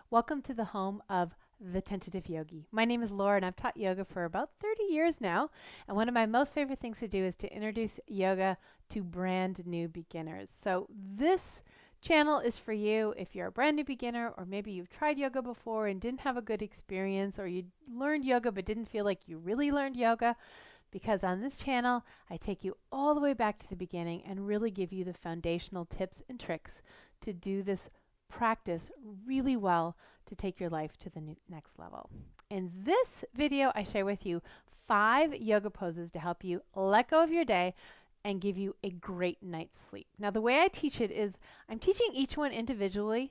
Welcome to the home of the Tentative Yogi. My name is Laura and I've taught yoga for about 30 years now. And one of my most favorite things to do is to introduce yoga to brand new beginners. So this channel is for you if you're a brand new beginner, or maybe you've tried yoga before and didn't have a good experience, or you learned yoga but didn't feel like you really learned yoga. Because on this channel, I take you all the way back to the beginning and really give you the foundational tips and tricks to do this practice really well to take your life to the next level. In this video, I share with you 5 yoga poses to help you let go of your day and give you a great night's sleep. Now, the way I teach it is I'm teaching each one individually,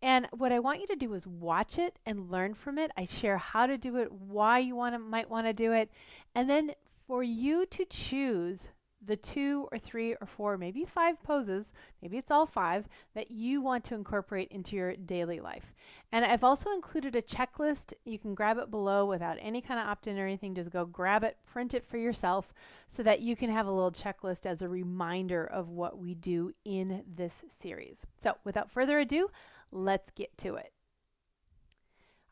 and what I want you to do is watch it and learn from it. I share how to do it, why you might want to do it, and then for you to choose the 2 or 3 or 4, maybe 5 poses, maybe it's all 5, that you want to incorporate into your daily life. And I've also included a checklist. You can grab it below without any kind of opt-in or anything. Just go grab it, print it for yourself so that you can have a little checklist as a reminder of what we do in this series. So without further ado, let's get to it.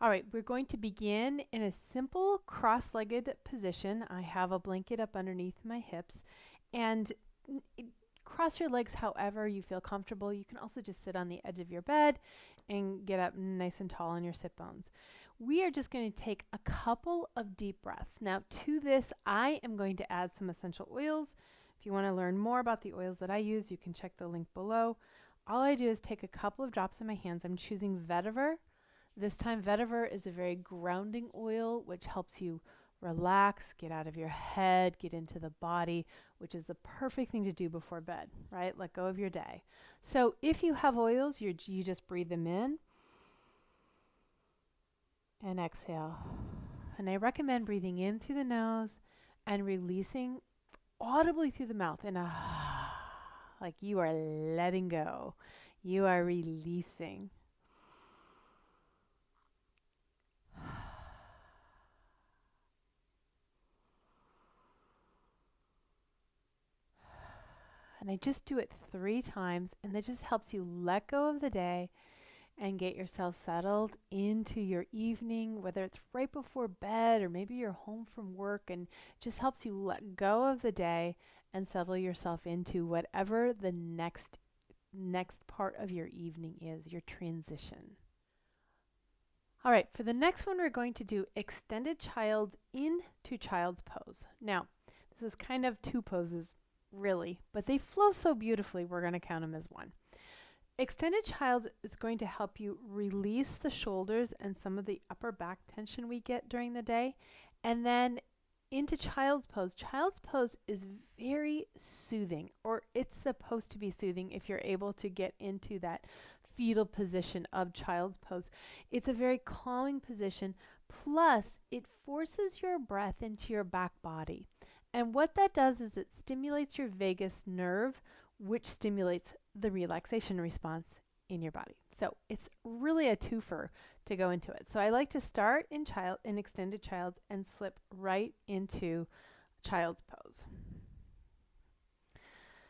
All right, we're going to begin in a simple cross-legged position. I have a blanket up underneath my hips, and cross your legs however you feel comfortable. You can also just sit on the edge of your bed and get up nice and tall on your sit bones. We are just going to take a couple of deep breaths. Now to this, I am going to add some essential oils. If you want to learn more about the oils that I use, you can check the link below. All I do is take a couple of drops in my hands. I'm choosing vetiver. This time vetiver is a very grounding oil which helps you relax, get out of your head, get into the body, which is the perfect thing to do before bed, right? Let go of your day. So if you have oils, you just breathe them in and exhale. And I recommend breathing in through the nose and releasing audibly through the mouth in a like you are letting go. You are releasing. And I just do it 3 times, and that just helps you let go of the day and get yourself settled into your evening, whether it's right before bed or maybe you're home from work, and just helps you let go of the day and settle yourself into whatever the next part of your evening is, your transition. All right, for the next one, we're going to do extended child's into child's pose. Now, this is kind of 2 poses, really, but they flow so beautifully, we're going to count them as 1. Extended child's is going to help you release the shoulders and some of the upper back tension we get during the day. And then into child's pose. Child's pose is very soothing, or it's supposed to be soothing if you're able to get into that fetal position of child's pose. It's a very calming position, plus it forces your breath into your back body. And what that does is it stimulates your vagus nerve, which stimulates the relaxation response in your body. So it's really a twofer to go into it. So I like to start in extended child's and slip right into child's pose.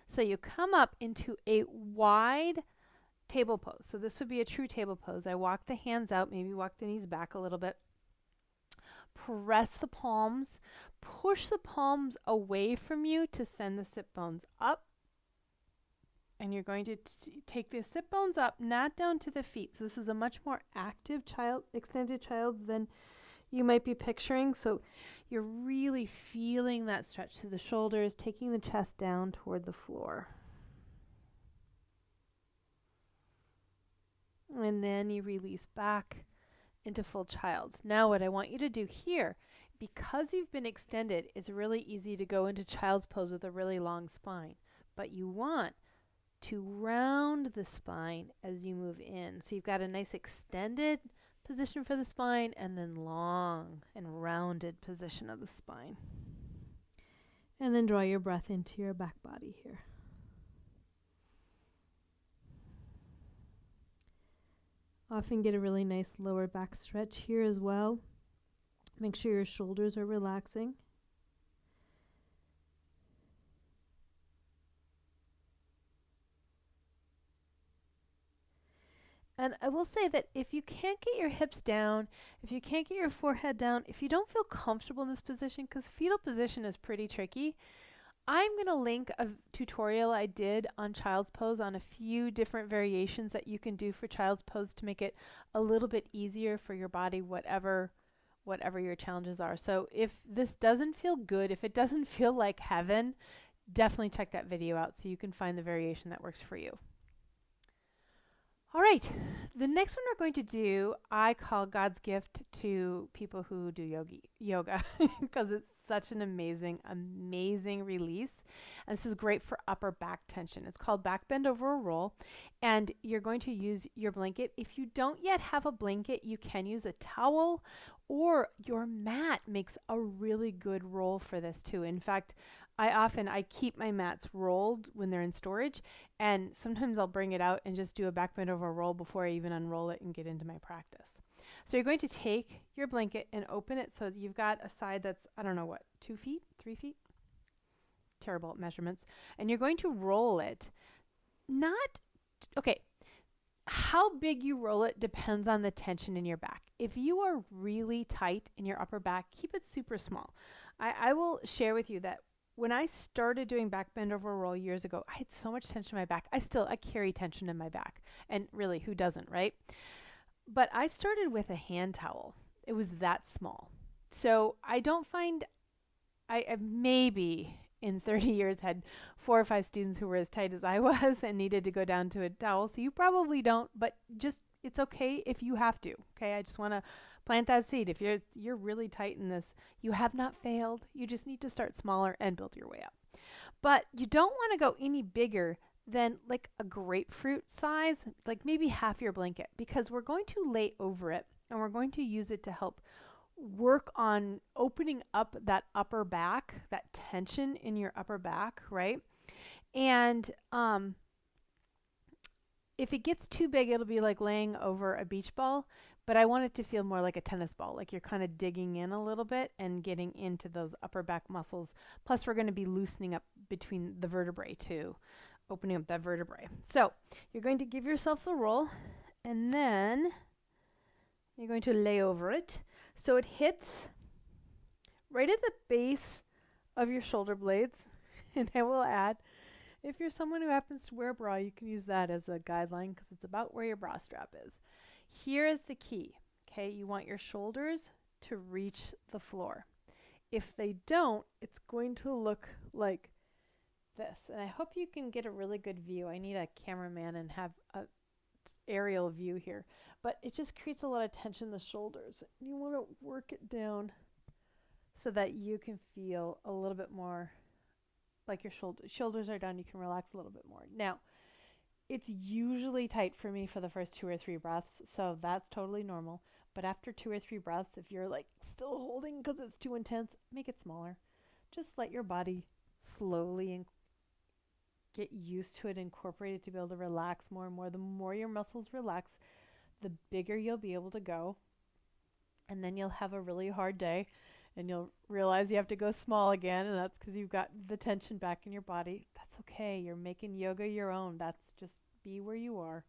So you come up into a wide table pose. So this would be a true table pose. I walk the hands out, maybe walk the knees back a little bit. Press the palms, push the palms away from you to send the sit bones up. And you're going to take the sit bones up, not down to the feet. So this is a much more active extended child than you might be picturing. So you're really feeling that stretch to the shoulders, taking the chest down toward the floor. And then you release back into full child's. Now what I want you to do here, because you've been extended, it's really easy to go into child's pose with a really long spine. But you want to round the spine as you move in. So you've got a nice extended position for the spine and then long and rounded position of the spine. And then draw your breath into your back body here. Often get a really nice lower back stretch here as well. Make sure your shoulders are relaxing. And And I will say that if you can't get your hips down, if you can't get your forehead down, if you don't feel comfortable in this position, because fetal position is pretty tricky, I'm going to link a tutorial I did on child's pose on a few different variations that you can do for child's pose to make it a little bit easier for your body, whatever your challenges are. So if this doesn't feel good, if it doesn't feel like heaven, definitely check that video out so you can find the variation that works for you. All right, the next one we're going to do, I call God's gift to people who do yoga, because it's such an amazing, amazing release. And this is great for upper back tension. It's called Backbend over a roll, and you're going to use your blanket. If you don't yet have a blanket, you can use a towel, or your mat makes a really good roll for this too. In fact, I keep my mats rolled when they're in storage, and sometimes I'll bring it out and just do a back bend over roll before I even unroll it and get into my practice. So you're going to take your blanket and open it so you've got a side that's, I don't know what, 2 feet, 3 feet? Terrible at measurements. And you're going to roll it. Okay, how big you roll it depends on the tension in your back. If you are really tight in your upper back, keep it super small. I will share with you that when I started doing back bend over roll years ago, I had so much tension in my back. I carry tension in my back. And really, who doesn't, right? But I started with a hand towel. It was that small. So I don't find, I maybe in 30 years had 4 or 5 students who were as tight as I was and needed to go down to a towel. So you probably don't, but just, it's okay if you have to. Okay, I just want to plant that seed. If you're really tight in this, you have not failed. You just need to start smaller and build your way up. But you don't want to go any bigger than like a grapefruit size, like maybe half your blanket, because we're going to lay over it and we're going to use it to help work on opening up that upper back, that tension in your upper back, right? And if it gets too big, it'll be like laying over a beach ball, but I want it to feel more like a tennis ball, like you're kind of digging in a little bit and getting into those upper back muscles. Plus, we're going to be loosening up between the vertebrae too, opening up that vertebrae. So you're going to give yourself the roll, and then you're going to lay over it. So it hits right at the base of your shoulder blades. And I will add, if you're someone who happens to wear a bra, you can use that as a guideline because it's about where your bra strap is. Here is the key, okay? You want your shoulders to reach the floor. If they don't, it's going to look like this. And I hope you can get a really good view. I need a cameraman and have a aerial view here. But it just creates a lot of tension in the shoulders. You want to work it down so that you can feel a little bit more like your shoulders are down, you can relax a little bit more. Now, it's usually tight for me for the first 2 or 3 breaths, so that's totally normal. But after 2 or 3 breaths, if you're like still holding because it's too intense, make it smaller. Just let your body slowly get used to it, incorporate it to be able to relax more and more. The more your muscles relax, the bigger you'll be able to go. And then you'll have a really hard day and you'll realize you have to go small again, and that's because you've got the tension back in your body. That's okay. You're making yoga your own. That's just be where you are.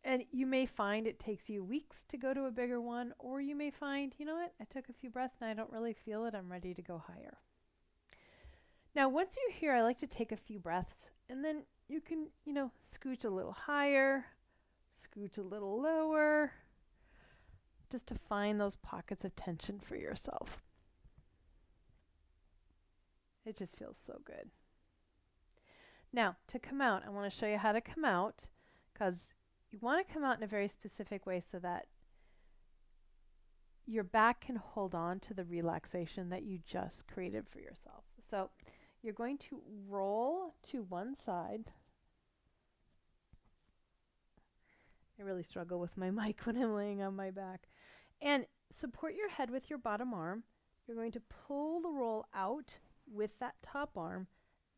And you may find it takes you weeks to go to a bigger one, or you may find, you know what, I took a few breaths and I don't really feel it. I'm ready to go higher. Now, once you're here, I like to take a few breaths, and then you can, scooch a little higher, scooch a little lower, just to find those pockets of tension for yourself. It just feels so good. Now, to come out, I want to show you how to come out, because you want to come out in a very specific way so that your back can hold on to the relaxation that you just created for yourself. So you're going to roll to one side. I really struggle with my mic when I'm laying on my back. And support your head with your bottom arm. You're going to pull the roll out with that top arm.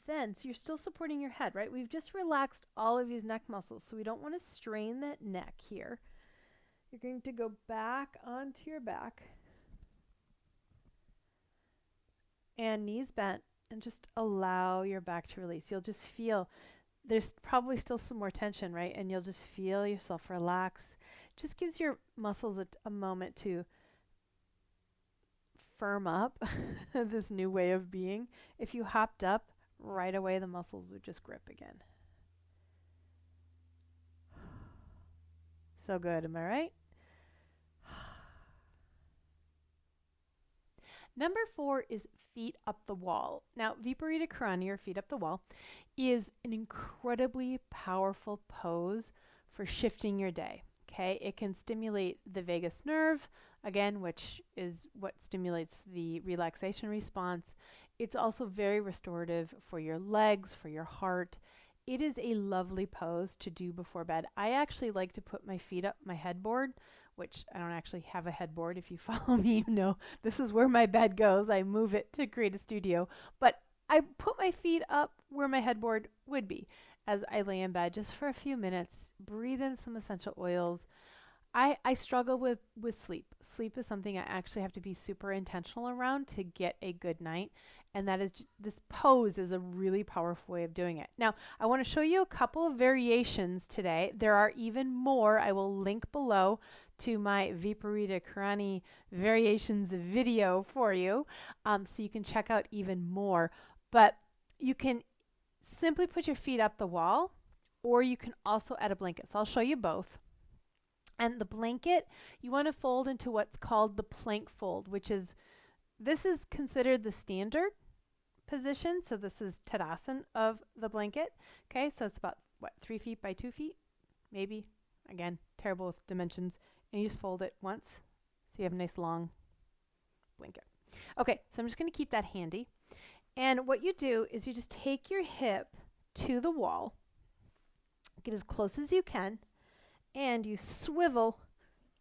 Then, so you're still supporting your head, right? We've just relaxed all of these neck muscles, so we don't want to strain that neck here. You're going to go back onto your back and knees bent, and just allow your back to release. You'll just feel there's probably still some more tension, right? And you'll just feel yourself relax. Just gives your muscles a moment to firm up this new way of being. If you hopped up, right away the muscles would just grip again. So good, am I right? Number 4 is feet up the wall. Now, Viparita Karani, or feet up the wall, is an incredibly powerful pose for shifting your day. Okay, it can stimulate the vagus nerve, again, which is what stimulates the relaxation response. It's also very restorative for your legs, for your heart. It is a lovely pose to do before bed. I actually like to put my feet up my headboard, which I don't actually have a headboard. If you follow me, you know this is where my bed goes. I move it to create a studio. But I put my feet up where my headboard would be as I lay in bed just for a few minutes, breathe in some essential oils. I struggle with sleep. Sleep is something I actually have to be super intentional around to get a good night. And that is, this pose is a really powerful way of doing it. Now, I want to show you a couple of variations today. There are even more. I will link below to my Viparita Karani variations video for you, so you can check out even more. But you can simply put your feet up the wall, or you can also add a blanket. So I'll show you both. And the blanket, you want to fold into what's called the plank fold, which is, this is considered the standard position. So this is Tadasana of the blanket. Okay, so it's about, what, 3 feet by 2 feet? Maybe. Again, terrible with dimensions. And you just fold it once, so you have a nice long blanket. Okay, so I'm just going to keep that handy. And what you do is you just take your hip to the wall, get as close as you can, and you swivel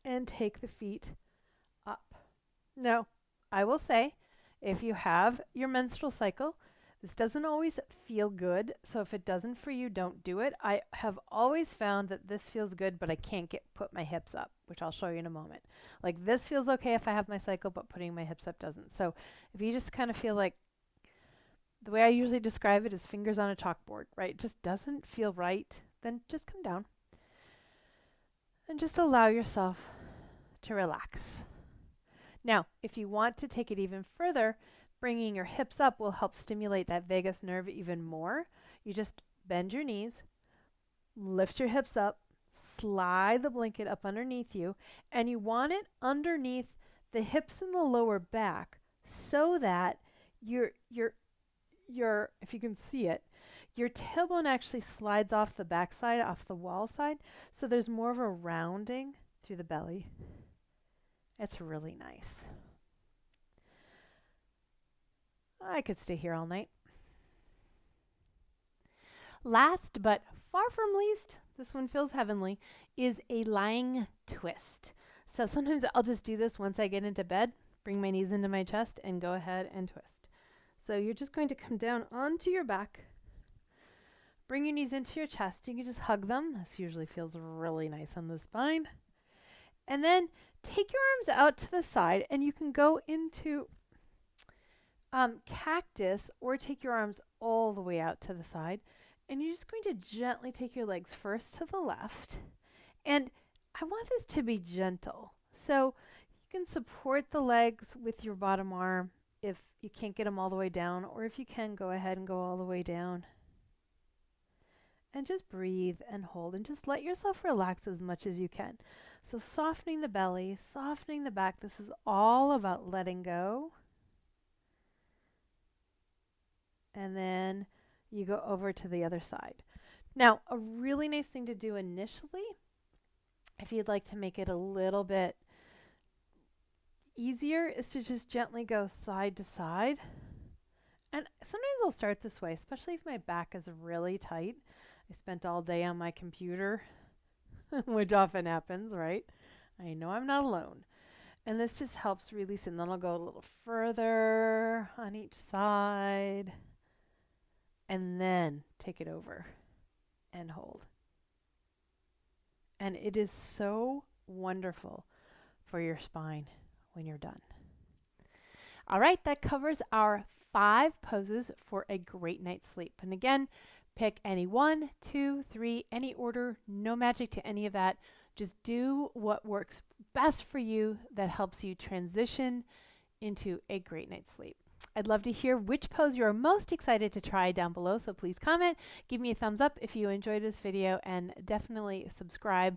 and take the feet up. Now, I will say, if you have your menstrual cycle, this doesn't always feel good, so if it doesn't for you, don't do it. I have always found that this feels good, but I can't put my hips up, which I'll show you in a moment. Like, this feels okay if I have my cycle, but putting my hips up doesn't. So if you just kind of feel like, the way I usually describe it is fingers on a chalkboard, right? It just doesn't feel right, then just come down and just allow yourself to relax. Now, if you want to take it even further, bringing your hips up will help stimulate that vagus nerve even more. You just bend your knees, lift your hips up, slide the blanket up underneath you, and you want it underneath the hips and the lower back so that your if you can see it, your tailbone actually slides off the backside, off the wall side, so there's more of a rounding through the belly. It's really nice. I could stay here all night. Last but far from least, this one feels heavenly, is a lying twist. So sometimes I'll just do this once I get into bed, bring my knees into my chest, and go ahead and twist. So you're just going to come down onto your back, bring your knees into your chest. You can just hug them. This usually feels really nice on the spine. And then take your arms out to the side, and you can go into cactus, or take your arms all the way out to the side. And you're just going to gently take your legs first to the left. And I want this to be gentle. So you can support the legs with your bottom arm if you can't get them all the way down, or if you can, go ahead and go all the way down. And just breathe and hold, and just let yourself relax as much as you can. So softening the belly, softening the back. This is all about letting go. And then you go over to the other side. Now, a really nice thing to do initially, if you'd like to make it a little bit easier, is to just gently go side to side. And sometimes I'll start this way, especially if my back is really tight. I spent all day on my computer, which often happens, right? I know I'm not alone. And this just helps release, and then I'll go a little further on each side, and then take it over and hold. And it is so wonderful for your spine when you're done. All right, that covers our 5 poses for a great night's sleep. And again, Pick any one, two, three, any order, no magic to any of that. Just do what works best for you that helps you transition into a great night's sleep. I'd love to hear which pose you're most excited to try down below, so please comment, give me a thumbs up if you enjoyed this video, and definitely subscribe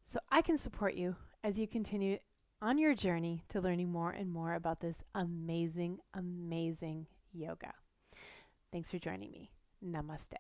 so I can support you as you continue on your journey to learning more and more about this amazing, amazing yoga. Thanks for joining me. Namaste.